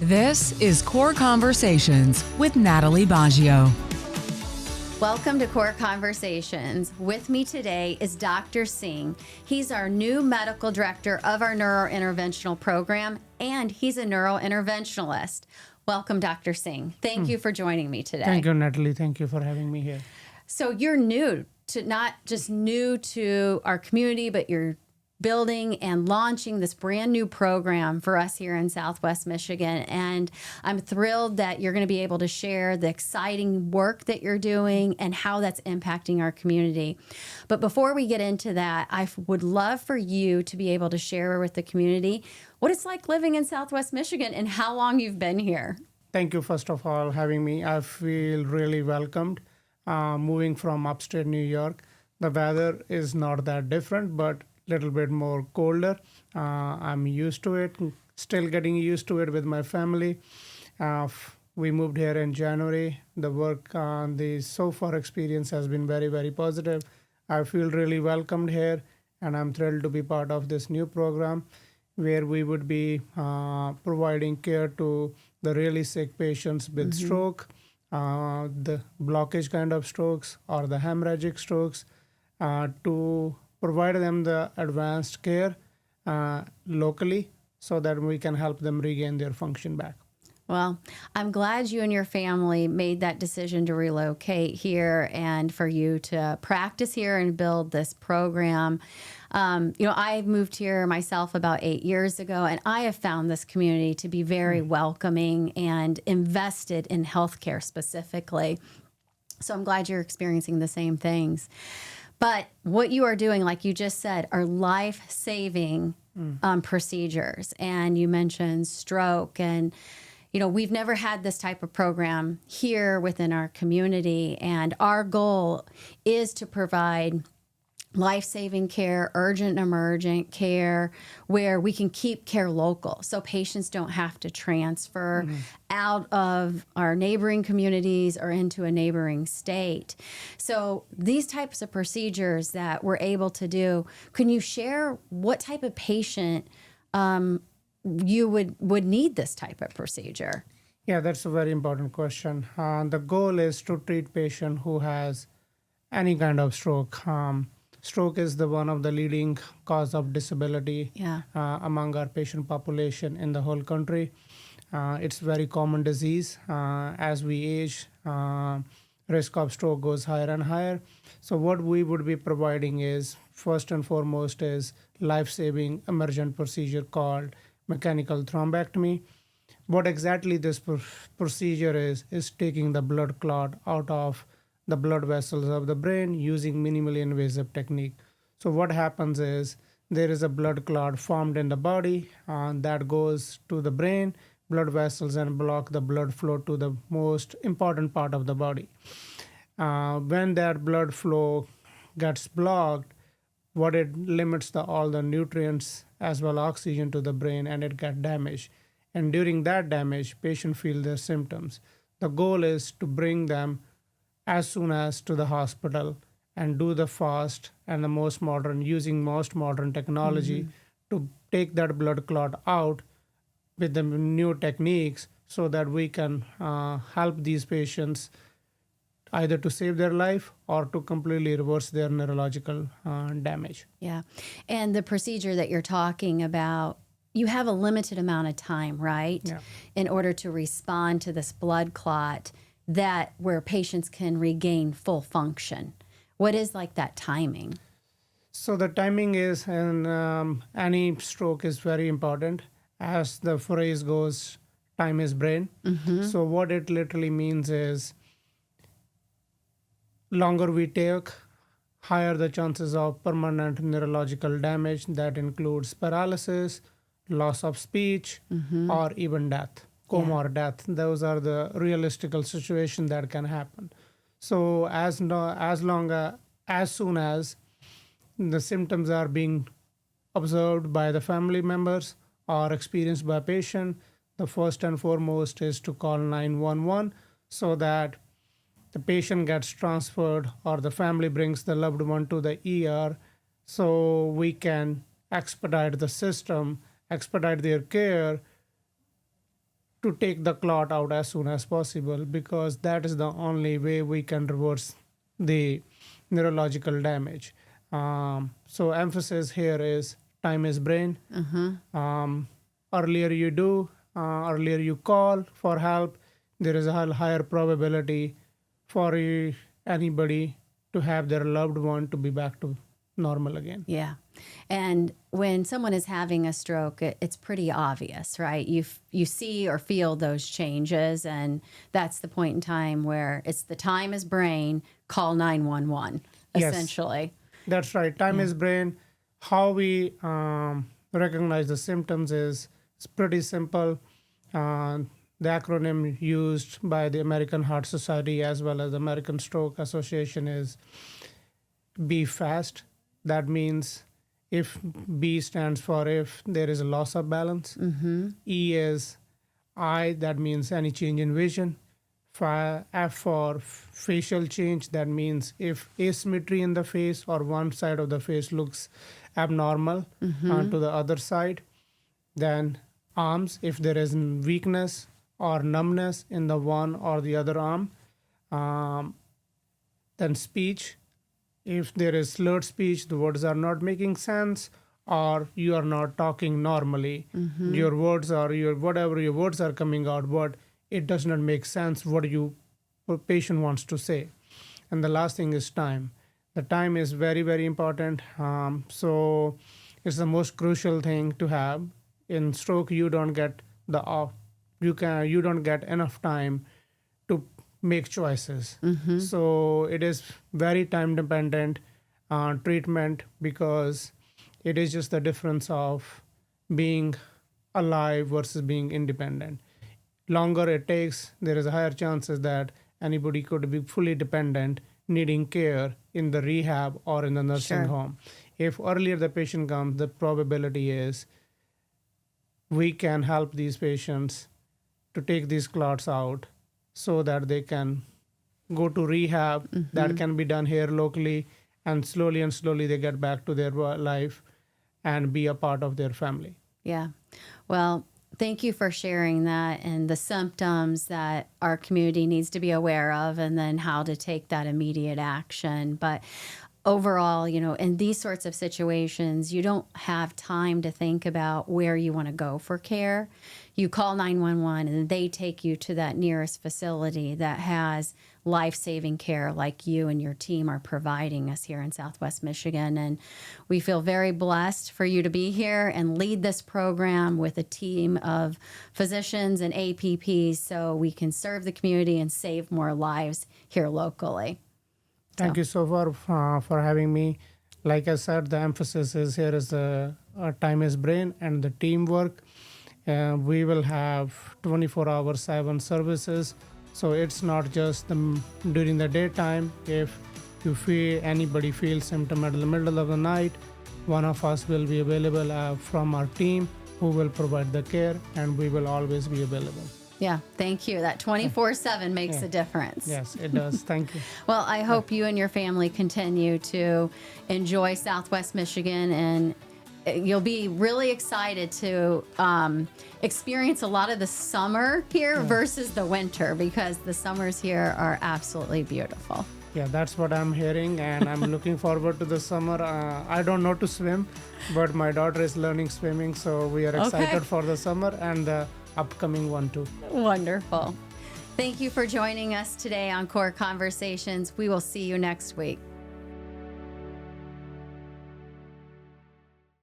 This is Core Conversations with Natalie Baggio. Welcome to Core Conversations. With me today is Dr. Singh. He's our new medical director of our neurointerventional program, and he's a neurointerventionalist. Welcome, Dr. Singh. Thank you for joining me today. Thank you, Natalie. Thank you for having me here. So you're new to, not just new to our community, but you're building and launching this brand new program for us here in Southwest Michigan. And I'm thrilled that you're going to be able to share the exciting work that you're doing and how that's impacting our community. But before we get into that, I would love for you to be able to share with the community what it's like living in Southwest Michigan and how long you've been here. Thank you, first of all, having me. I feel really welcomed. Moving from upstate New York, the weather is not that different, but little bit more colder. I'm used to it, still getting used to it with my family. We moved here in January. The work, the so far experience has been very, very positive. I feel really welcomed here, and I'm thrilled to be part of this new program where we would be providing care to the really sick patients with stroke, the blockage kind of strokes or the hemorrhagic strokes, to provide them the advanced care locally so that we can help them regain their function back. Well, I'm glad you and your family made that decision to relocate here and for you to practice here and build this program. I moved here myself about 8 years ago, and I have found this community to be very welcoming and invested in healthcare specifically. So I'm glad you're experiencing the same things. But what you are doing, like you just said, are life-saving procedures. And you mentioned stroke. And, we've never had this type of program here within our community. And our goal is to provide life-saving care, urgent and emergent care, where we can keep care local so patients don't have to transfer out of our neighboring communities or into a neighboring state. So these types of procedures that we're able to do, can you share what type of patient you would need this type of procedure? Yeah, that's a very important question. The goal is to treat patient who has any kind of stroke. Stroke is one of the leading cause of disability among our patient population in the whole country. It's a very common disease. As we age, risk of stroke goes higher and higher. So what we would be providing is, first and foremost, is life-saving emergent procedure called mechanical thrombectomy. What exactly this procedure is taking the blood clot out of the blood vessels of the brain using minimally invasive technique. So what happens is there is a blood clot formed in the body that goes to the brain, blood vessels, and block the blood flow to the most important part of the body. When that blood flow gets blocked, what it limits all the nutrients as well oxygen to the brain, and it gets damaged. And during that damage, patient feel their symptoms. The goal is to bring them as soon as to the hospital and do the fast and using most modern technology to take that blood clot out with the new techniques so that we can help these patients either to save their life or to completely reverse their neurological damage. Yeah. And the procedure that you're talking about, you have a limited amount of time, right? Yeah. In order to respond to this blood clot where patients can regain full function. What is that timing? So the timing is, and any stroke is very important. As the phrase goes, time is brain. So what it literally means is, longer we take, higher the chances of permanent neurological damage that includes paralysis, loss of speech, or even death. Coma or death. Those are the realistical situations that can happen. So as soon as the symptoms are being observed by the family members or experienced by patient, the first and foremost is to call 911 so that the patient gets transferred or the family brings the loved one to the ER so we can expedite the system, expedite their care to take the clot out as soon as possible, because that is the only way we can reverse the neurological damage. So emphasis here is time is brain. Earlier you do, earlier you call for help, there is a higher probability for anybody to have their loved one to be back to normal again. Yeah. And when someone is having a stroke, it's pretty obvious, right? You see or feel those changes, and that's the point in time where it's the time is brain, call 911, essentially. Yes, that's right. Time is brain. How we recognize the symptoms is it's pretty simple. The acronym used by the American Heart Society as well as the American Stroke Association is B FAST. That means if B stands for if there is a loss of balance. E is I, that means any change in vision. F for facial change, that means if asymmetry in the face or one side of the face looks abnormal to the other side. Then arms, if there is weakness or numbness in the one or the other arm. Then speech, if there is slurred speech, the words are not making sense, or you are not talking normally. Your words or whatever your words are coming out, but it does not make sense what patient wants to say. And the last thing is time. The time is very, very important. So it's the most crucial thing to have. In stroke, you don't get you don't get enough time to make choices. So it is very time dependent treatment, because it is just the difference of being alive versus being independent. Longer it takes, there is a higher chances that anybody could be fully dependent, needing care in the rehab or in the nursing home. If earlier the patient comes, the probability is we can help these patients to take these clots out so that they can go to rehab. That can be done here locally, and slowly they get back to their life and be a part of their family. Yeah. Well, thank you for sharing that and the symptoms that our community needs to be aware of, and then how to take that immediate action. But overall, in these sorts of situations, you don't have time to think about where you want to go for care. You call 911 and they take you to that nearest facility that has life-saving care like you and your team are providing us here in Southwest Michigan. And we feel very blessed for you to be here and lead this program with a team of physicians and APPs so we can serve the community and save more lives here locally. Thank you so far for having me. Like I said, the emphasis is here is the time is brain and the teamwork. We will have 24/7 services. So it's not just during the daytime. If anybody feels symptom in the middle of the night, one of us will be available from our team who will provide the care, and we will always be available. Yeah, thank you. That 24/7 makes a difference. Yes, it does. Thank you. Well, I hope you and your family continue to enjoy Southwest Michigan, and you'll be really excited to experience a lot of the summer here versus the winter, because the summers here are absolutely beautiful. Yeah, that's what I'm hearing, and I'm looking forward to the summer. I don't know to swim, but my daughter is learning swimming, so we are excited for the summer and the upcoming one too. Wonderful. Thank you for joining us today on Core Conversations. We will see you next week.